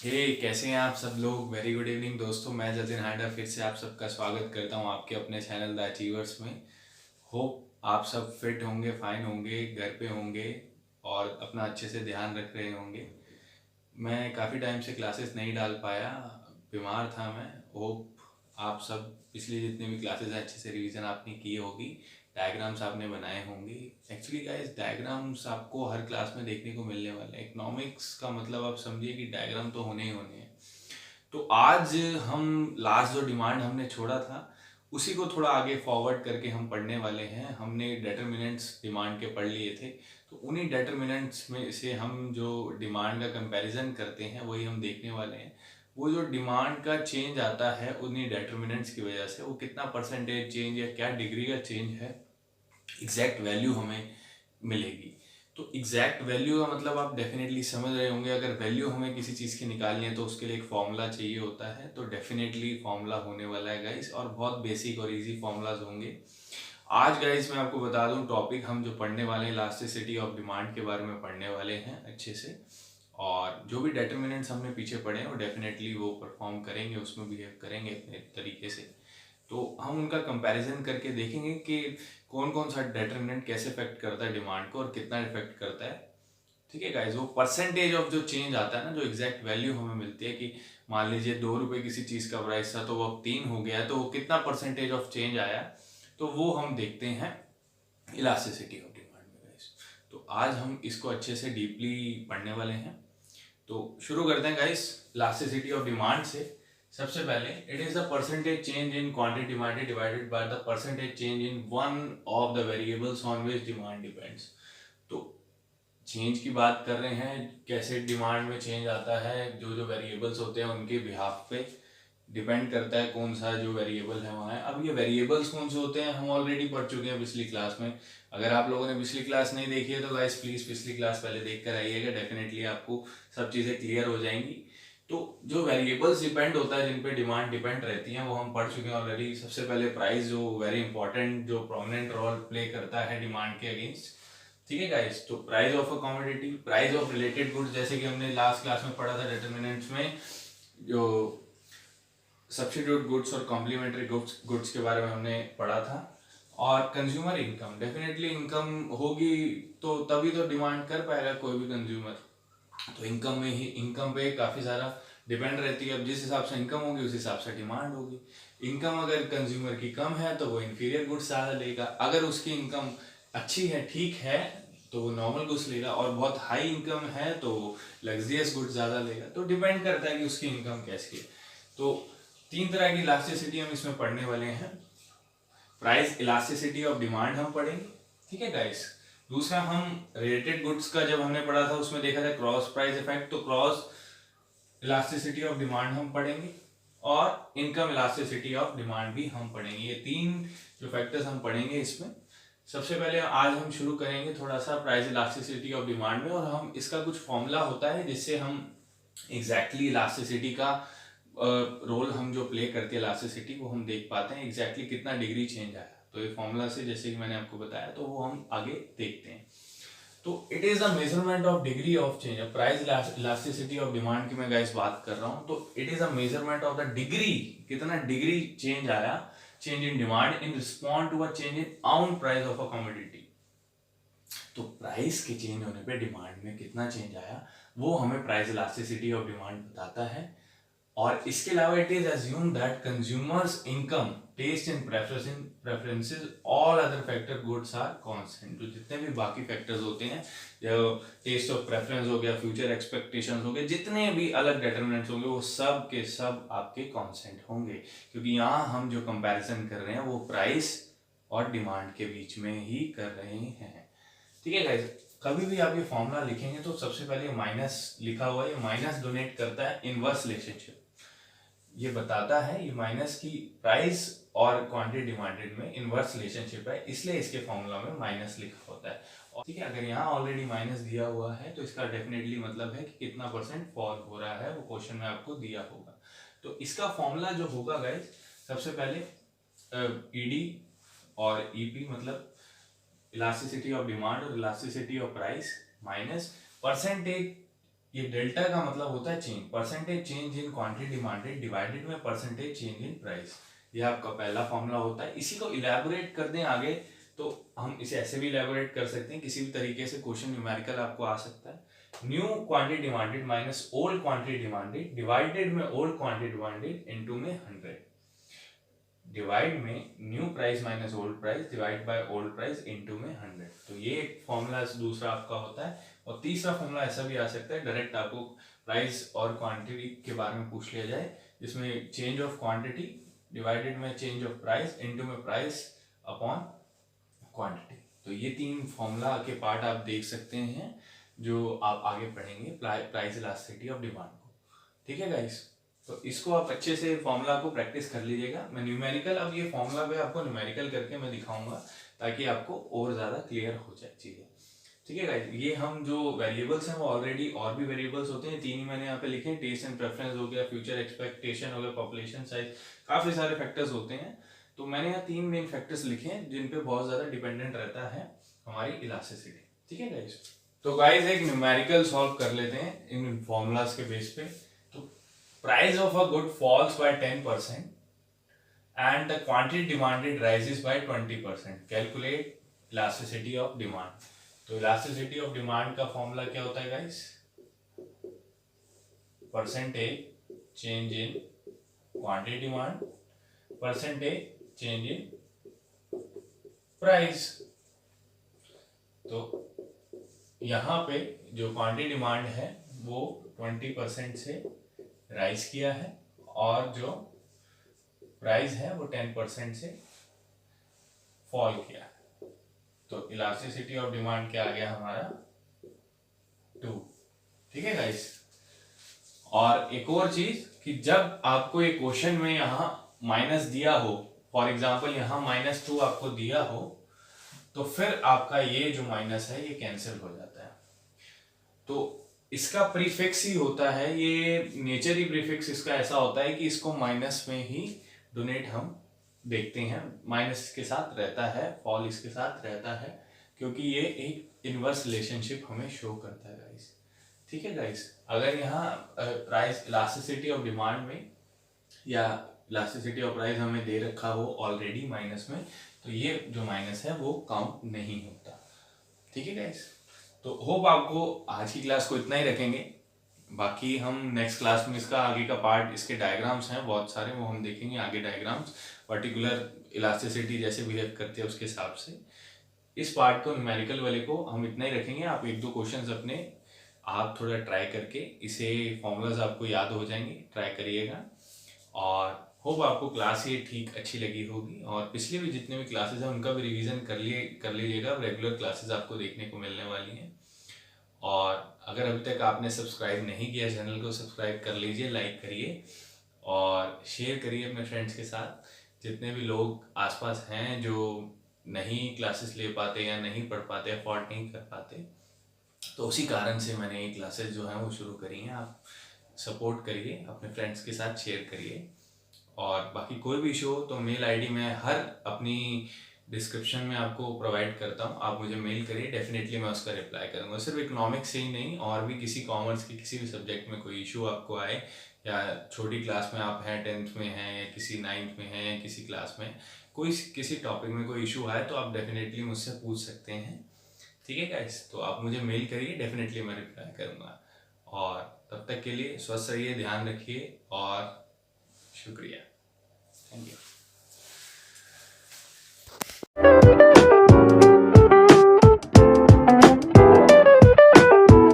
कैसे हैं आप सब लोग। वेरी गुड इवनिंग दोस्तों। मैं जतिन हांडा फिर से आप सबका स्वागत करता हूं आपके अपने चैनल द अचीवर्स में। होप आप सब फिट होंगे, फाइन होंगे, घर पे होंगे और अपना अच्छे से ध्यान रख रहे होंगे। मैं काफ़ी टाइम से क्लासेस नहीं डाल पाया, बीमार था मैं। होप आप सब पिछली जितनी भी क्लासेस हैं अच्छे से रिवीजन आपने की होगी, डायग्राम्स आपने बनाए होंगे। एक्चुअली गाइस डायग्राम्स आपको हर क्लास में देखने को मिलने वाले हैं। इकोनॉमिक्स का मतलब आप समझिए कि डायग्राम तो होने ही होने हैं। तो आज हम लास्ट जो डिमांड हमने छोड़ा था उसी को थोड़ा आगे फॉरवर्ड करके हम पढ़ने वाले हैं। हमने डिटर्मिनेंट्स डिमांड के पढ़ लिए थे, तो उन्हीं डिटर्मिनेंट्स में से हम जो डिमांड का कंपैरिजन करते हैं वही हम देखने वाले हैं। वो जो डिमांड का चेंज आता है उन्हीं डिटर्मिनेंट्स की वजह से, वो कितना परसेंटेज चेंज या क्या डिग्री का चेंज है, एग्जैक्ट वैल्यू हमें मिलेगी। तो एग्जैक्ट वैल्यू का मतलब आप डेफिनेटली समझ रहे होंगे। अगर वैल्यू हमें किसी चीज़ की निकालनी है तो उसके लिए एक फॉर्मूला चाहिए होता है, तो डेफिनेटली फॉर्मूला होने वाला है गाइस, और बहुत बेसिक और इजी फॉर्मूलाज होंगे। आज गाइस मैं आपको बता दूं, टॉपिक हम जो पढ़ने वाले हैं इलास्टिसिटी ऑफ डिमांड के बारे में पढ़ने वाले हैं अच्छे से। और जो भी डिटर्मिनेंट्स हमने पीछे पढ़े हैं वो डेफिनेटली वो परफॉर्म करेंगे, उसमें बिहेव करेंगे अपने तरीके से। तो हम उनका कंपैरिजन करके देखेंगे कि कौन कौन सा डिटरमिनेंट कैसे इफेक्ट करता है डिमांड को और कितना इफेक्ट करता है। ठीक है गाइज, वो परसेंटेज ऑफ जो चेंज आता है ना, जो एग्जैक्ट वैल्यू हमें मिलती है कि मान लीजिए 2 रुपए किसी चीज़ का प्राइस था तो वो अब 3 हो गया, तो वो कितना परसेंटेज ऑफ चेंज आया, तो वो हम देखते हैं इलास्टिसिटी ऑफ डिमांड में गाइज। तो आज हम इसको अच्छे से डीपली पढ़ने वाले हैं। तो शुरू करते हैं गाइस इलास्टिसिटी ऑफ डिमांड से। सबसे पहले it is the percentage change in quantity demanded divided by the percentage change in one of the variables on which demand depends. तो चेंज की बात कर रहे हैं, कैसे डिमांड में चेंज आता है, जो जो वेरिएबल्स होते हैं उनके बिहाफ पे डिपेंड करता है कौन सा जो वेरिएबल है वहाँ है। अब ये वेरिएबल्स कौन से होते हैं हम ऑलरेडी पढ़ चुके हैं पिछली क्लास में। अगर आप लोगों ने पिछली क्लास नहीं देखी है तो गाइस प्लीज़ पिछली क्लास पहले देख कर आइएगा, डेफिनेटली आपको सब चीज़ें क्लियर हो जाएंगी। तो जो वेरिएबल्स डिपेंड होता है, जिन पे डिमांड डिपेंड रहती है, वो हम पढ़ चुके हैं ऑलरेडी। सबसे पहले प्राइस, जो वेरी इंपॉर्टेंट, जो प्रोमिनेंट रोल प्ले करता है डिमांड के अगेंस्ट। ठीक है गाइस, तो price of a commodity, price of related goods, जैसे कि हमने लास्ट क्लास में पढ़ा था डिटरमिनेंट्स में, जो सब्स्टिट्यूट गुड्स और कॉम्प्लीमेंट्री गुड्स के बारे में हमने पढ़ा था। और कंज्यूमर इनकम, डेफिनेटली इनकम होगी तो तभी तो डिमांड कर पाएगा कोई भी कंज्यूमर। तो इनकम में ही, इनकम पे काफ़ी सारा डिपेंड रहती है। अब जिस हिसाब से इनकम होगी उस हिसाब से डिमांड होगी। इनकम अगर कंज्यूमर की कम है तो वो इन्फीरियर गुड्स ज़्यादा लेगा, अगर उसकी इनकम अच्छी है, ठीक है, तो वो नॉर्मल गुड्स लेगा, और बहुत हाई इनकम है तो लग्जरियस गुड्स ज़्यादा लेगा। तो डिपेंड करता है कि उसकी इनकम कैसी है। तो 3 तरह की इलास्टिसिटी हम इसमें पढ़ने वाले हैं। प्राइस इलास्टिसिटी ऑफ डिमांड हम पढ़ेंगे, ठीक है गाइस। दूसरा, हम रिलेटेड गुड्स का जब हमने पढ़ा था उसमें देखा था क्रॉस प्राइस इफेक्ट, तो क्रॉस इलास्टिसिटी ऑफ डिमांड हम पढ़ेंगे। और इनकम इलास्टिसिटी ऑफ डिमांड भी हम पढ़ेंगे। ये 3 जो फैक्टर्स हम पढ़ेंगे इसमें। सबसे पहले आज हम शुरू करेंगे थोड़ा सा प्राइस इलास्टिसिटी ऑफ डिमांड में, और हम इसका कुछ फॉर्मूला होता है जिससे हम एग्जैक्टली इलास्टिसिटी का रोल हम जो प्ले करती है इलास्टिसिटी, वो हम देख पाते हैं एग्जैक्टली कितना डिग्री चेंज आया। तो ये फॉर्मूला से, जैसे कि मैंने आपको बताया, तो वो हम आगे देखते हैं। तो it is the measurement of degree of change. Price elasticity of demand की मैं गाइस बात कर रहा हूँ, तो it is a measurement of the degree, कितना डिग्री चेंज आया, change in demand in respond to a change in own price of a commodity. तो प्राइस के चेंज होने पे डिमांड में कितना चेंज आया, वो हमें प्राइस इलास्टिसिटी ऑफ डिमांड बताता है। और इसके अलावा it is assume that consumers income, taste and preferences, all other factor goods are constant. जो जितने भी बाकी फैक्टर्स होते हैं, जो टेस्ट ऑफ प्रेफरेंस हो गया, फ्यूचर एक्सपेक्टेशंस हो गए, जितने भी अलग डिटरमिनेंट्स होंगे वो सब के सब आपके कांस्टेंट होंगे, क्योंकि यहाँ हम जो कंपैरिजन कर रहे हैं वो प्राइस और डिमांड के बीच में ही कर रहे हैं। ठीक है गाइस, कभी भी आप ये फॉर्मूला लिखेंगे तो सबसे पहले माइनस लिखा हुआ है, ये माइनस डोनेट करता है इनवर्स रिलेशनशिप। ये बताता है, ये माइनस की प्राइस और क्वांटिटी डिमांडेड में इनवर्स रिलेशनशिप है, इसलिए इसके फॉर्मूला में माइनस लिखा होता है। और ठीक है, अगर यहाँ ऑलरेडी माइनस दिया हुआ है तो इसका डेफिनेटली मतलब है कि कितना परसेंट फॉल हो रहा है, वो क्वेश्चन में आपको दिया होगा। तो इसका फॉर्मूला जो होगा गाइस, सबसे पहले ईडी और ईपी, मतलब इलास्टिसिटी ऑफ डिमांड और elasticity of price, minus percentage ये डेल्टा का मतलब होता है change, percentage change in quantity demanded divided में परसेंटेज चेंज इन प्राइस। ये आपका पहला फॉर्मूला होता है। इसी को इलेबोरेट कर दें आगे तो हम इसे ऐसे भी इलेबोरेट कर सकते हैं, किसी भी तरीके से क्वेश्चन न्यूमेरिकल आपको आ सकता है। New quantity demanded minus old quantity demanded divided में ओल्ड क्वांटिटी डिमांडेड इनटू में 100। डिवाइड में new price minus old price divide by old price into में 100। तो ये एक फॉर्मूला दूसरा आपका होता है। और तीसरा फॉर्मूला ऐसा भी आ सकता है, डायरेक्ट आपको प्राइस और क्वांटिटी के बारे में पूछ लिया जाए, जिसमें चेंज ऑफ क्वांटिटी डिवाइडेड में चेंज ऑफ प्राइस इनटू में प्राइस अपॉन क्वांटिटी। तो ये तीन फॉर्मूला के पार्ट आप देख सकते हैं जो आप आगे पढ़ेंगे प्राइस इलास्टिसिटी ऑफ डिमांड को। ठीक है गाइस, तो इसको आप अच्छे से फॉर्मूला को प्रैक्टिस कर लीजिएगा। मैं न्यूमेरिकल, अब ये फॉर्मूला पे आपको न्यूमेरिकल करके मैं दिखाऊंगा ताकि आपको और ज़्यादा क्लियर हो जाए चीज़ें। ठीक है गाइस, ये हम जो वेरिएबल्स हैं वो ऑलरेडी और भी वेरिएबल्स होते हैं, तीन ही मैंने यहाँ पे लिखे हैं। टेस्ट एंड प्रेफरेंस हो गया, फ्यूचर एक्सपेक्टेशन हो गया, पॉपुलेशन साइज, काफ़ी सारे फैक्टर्स होते हैं। तो मैंने यहाँ तीन मेन फैक्टर्स लिखे हैं जिन पे बहुत ज़्यादा डिपेंडेंट रहता है हमारी इलास्टिसिटी। ठीक है गाइस, तो गाइस एक न्यूमेरिकल सॉल्व कर लेते हैं इन फॉर्मूलाज के बेस पे। Price of a good falls by 10% and the quantity demanded rises by 20%. Calculate elasticity of demand. तो elasticity of demand का फॉर्मूला क्या होता है guys? Percentage change in quantity demand, percentage change in price. तो यहाँ पे जो क्वांटिटी डिमांड है वो 20% से राइज किया है और जो प्राइस है वो 10% से फॉल किया है। तो इलास्टिसिटी ऑफ डिमांड क्या आ गया हमारा 2। ठीक है गाइस, और एक और चीज कि जब आपको एक क्वेश्चन में यहाँ माइनस दिया हो, फॉर एग्जांपल यहाँ -2 आपको दिया हो, तो फिर आपका ये जो माइनस है ये कैंसिल हो जाता है। तो इसका प्रीफिक्स ही होता है, ये नेचर प्रीफिक्स इसका ऐसा होता है कि इसको माइनस में ही डोनेट हम देखते हैं, माइनस के साथ रहता है, फॉल इसके साथ रहता है, क्योंकि ये एक इनवर्स रिलेशनशिप हमें शो करता है गाइस। ठीक है गाइस, अगर यहाँ प्राइस इलास्टिसिटी ऑफ डिमांड में या इलास्टिसिटी ऑफ प्राइस हमें दे रखा हो ऑलरेडी माइनस में, तो ये जो माइनस है वो काउंट नहीं होता। ठीक है गाइस, तो होप आपको आज की क्लास को इतना ही रखेंगे। बाकी हम नेक्स्ट क्लास में इसका आगे का पार्ट, इसके डायग्राम्स हैं बहुत सारे, वो हम देखेंगे आगे डायग्राम्स, पर्टिकुलर इलास्टिसिटी जैसे बिहेव करते हैं उसके हिसाब से। इस पार्ट को न्यूमेरिकल वाले को हम इतना ही रखेंगे। आप 1-2 क्वेश्चंस अपने आप थोड़ा ट्राई करके, इसे फॉर्मूलाज आपको याद हो जाएंगे, ट्राई करिएगा। और होप आपको क्लास ये ठीक अच्छी लगी होगी, और पिछले भी जितने भी क्लासेस हैं उनका भी रिवीजन कर लीजिएगा। रेगुलर क्लासेस आपको देखने को मिलने वाली हैं। और अगर अभी तक आपने सब्सक्राइब नहीं किया चैनल को, सब्सक्राइब कर लीजिए, लाइक करिए और शेयर करिए अपने फ्रेंड्स के साथ। जितने भी लोग आसपास हैं जो नहीं क्लासेस ले पाते या नहीं पढ़ पाते, अफोर्ड नहीं कर पाते, तो उसी कारण से मैंने ये क्लासेस जो हैं वो शुरू करी हैं। आप सपोर्ट करिए, अपने फ्रेंड्स के साथ शेयर करिए। और बाकी कोई भी इशू हो तो मेल आईडी मैं हर अपनी डिस्क्रिप्शन में आपको प्रोवाइड करता हूँ, आप मुझे मेल करिए, डेफिनेटली मैं उसका रिप्लाई करूँगा। सिर्फ इकोनॉमिक्स से ही नहीं, और भी किसी कॉमर्स के किसी भी सब्जेक्ट में कोई इशू आपको आए, या छोटी क्लास में आप हैं, 10th में हैं, या किसी 9th में हैं, या किसी क्लास में कोई किसी टॉपिक में कोई इशू आए, तो आप डेफिनेटली मुझसे पूछ सकते हैं। ठीक है गाइस, तो आप मुझे मेल करिए, डेफिनेटली मैं रिप्लाई करूँगा। और तब तक के लिए स्वस्थ रहिए, ध्यान रखिए और शुक्रिया। Thank you.